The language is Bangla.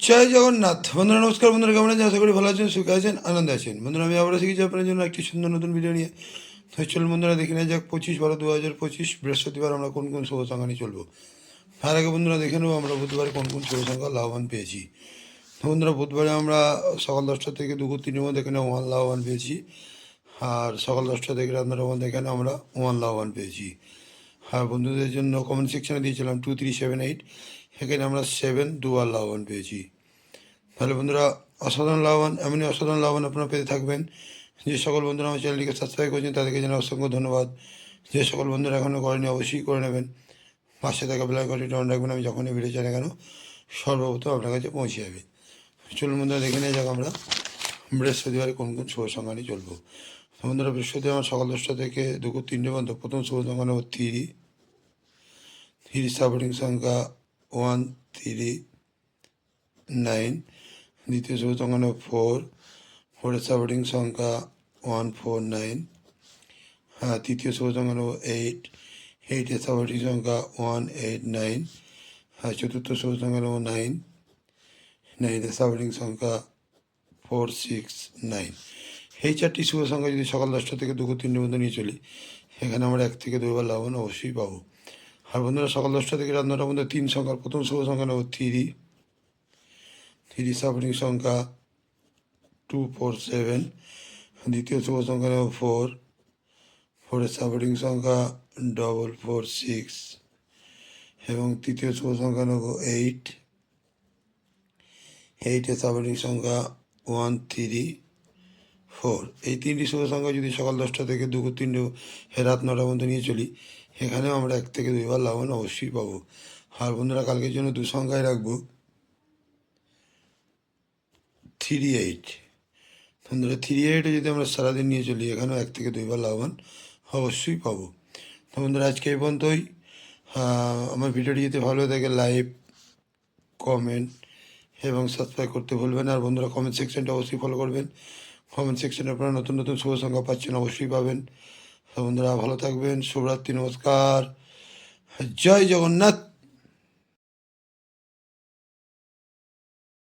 জয় জগন্নাথ। বন্ধুরা নমস্কার। বন্ধুরা কেমন আছেন? আশা করি ভালো আছেন, সুখে আছেন, আনন্দে আছেন। বন্ধুরা আমি আবার শিখেছি আপনার জন্য একটি সুন্দর নতুন ভিডিও নিয়ে। তো চলুন বন্ধুরা দেখে নেওয়া যাক 25/12/2025 বৃহস্পতিবার আমরা কোন কোন শুভ সংখ্যা নিয়ে চলবো। তার আগে বন্ধুরা দেখে নেবো আমরা বুধবারে কোন কোন শুভ সংখ্যা লাভবান পেয়েছি। তো বন্ধুরা বুধবারে আমরা সকাল 10টা থেকে দুপুর 3টের মধ্যে এখানে 1 লাভবান পেয়েছি। আর সকাল 10টা থেকে রাত 9টার মধ্যে এখানে আমরা 1 লাভবান পেয়েছি। আর বন্ধুদের জন্য কমেন্ট সেকশনে দিয়েছিলাম 2378, এখানে আমরা 7 দুবার লাভবান পেয়েছি। তাহলে বন্ধুরা অসাধারণ লাভবান, এমনই অসাধারণ লাভবান আপনারা পেতে থাকবেন। যে সকল বন্ধুরা আমার চ্যানেলটিকে সাবস্ক্রাইব করেছেন তাদেরকে জানাই অসংখ্য ধন্যবাদ। যে সকল বন্ধুরা এখনও করেনি অবশ্যই করে নেবেন। পাশে থাকা বেল আইকনটি অন রাখবেন, আমি যখনই ভিডিও চাই না কেন সর্বপ্রথম আপনার কাছে পৌঁছে যাবে। চলুন বন্ধুরা দেখে নিয়ে যাক আমরা বৃহস্পতিবারে কোন কোন শুভ সংখ্যা নিয়ে চলবো। বন্ধুরা বৃহস্পতিবার আমার সকাল 10টা থেকে দুপুর 3টে পর্যন্ত প্রথম শুভ সংখ্যা নেব 3 সাপোর্টিং সংখ্যা 1 3 9। দ্বিতীয় শুভ সংখ্যা নেব 4 সাপোর্টিং সংখ্যা 1 4 9। হ্যাঁ, তৃতীয় শুভ সংখ্যা নেব 8 সাপোর্টিং সংখ্যা 1 8 9। হ্যাঁ, চতুর্থ শুভ সংখ্যা নেব 9 সাপোর্টিং সংখ্যা 4 6 9। এই চারটি শুভ সংখ্যা যদি সকাল 10টা থেকে দুপুর 3টের মধ্যে নিয়ে চলি, এখানে আমরা 1 থেকে 2বার লাভবান অবশ্যই পাবো। আর বন্ধুরা সকাল 10টা থেকে রাত 9টার মধ্যে 3 সংখ্যার প্রথম শুভ সংখ্যা নেব 3 সাপোর্টিং সংখ্যা 2 4 7। দ্বিতীয় শুভ সংখ্যা নেব 4 সাপোর্টিং সংখ্যা 4 6। এবং তৃতীয় শুভ সংখ্যা নেব 8 সাপোর্টিং সংখ্যা 1 3 4। এই তিনটি শুভ সংখ্যা যদি সকাল 10টা থেকে দুপুর 3টে রাত 9টার মধ্যে নিয়ে চলি, এখানেও আমরা 1 থেকে 2বার লাভবান অবশ্যই পাবো। আর বন্ধুরা কালকের জন্য 2 সংখ্যায় রাখবো 38। বন্ধুরা 38-এ যদি আমরা সারাদিন নিয়ে চলি, এখানেও 1 থেকে 2বার লাভবান অবশ্যই পাবো। তো বন্ধুরা আজকে এই পর্যন্তই। আমার ভিডিওটি যদি ভালো থাকে লাইক, কমেন্ট এবং সাবস্ক্রাইব করতে ভুলবেন। আর বন্ধুরা কমেন্ট সেকশনটা অবশ্যই ফলো করবেন। কমেন্ট সেকশনে আপনারা নতুন নতুন শুভ সংখ্যা পাচ্ছেন, অবশ্যই পাবেন। তো বন্ধুরা ভালো থাকবেন, শুভরাত্রি, নমস্কার, জয় জগন্নাথ।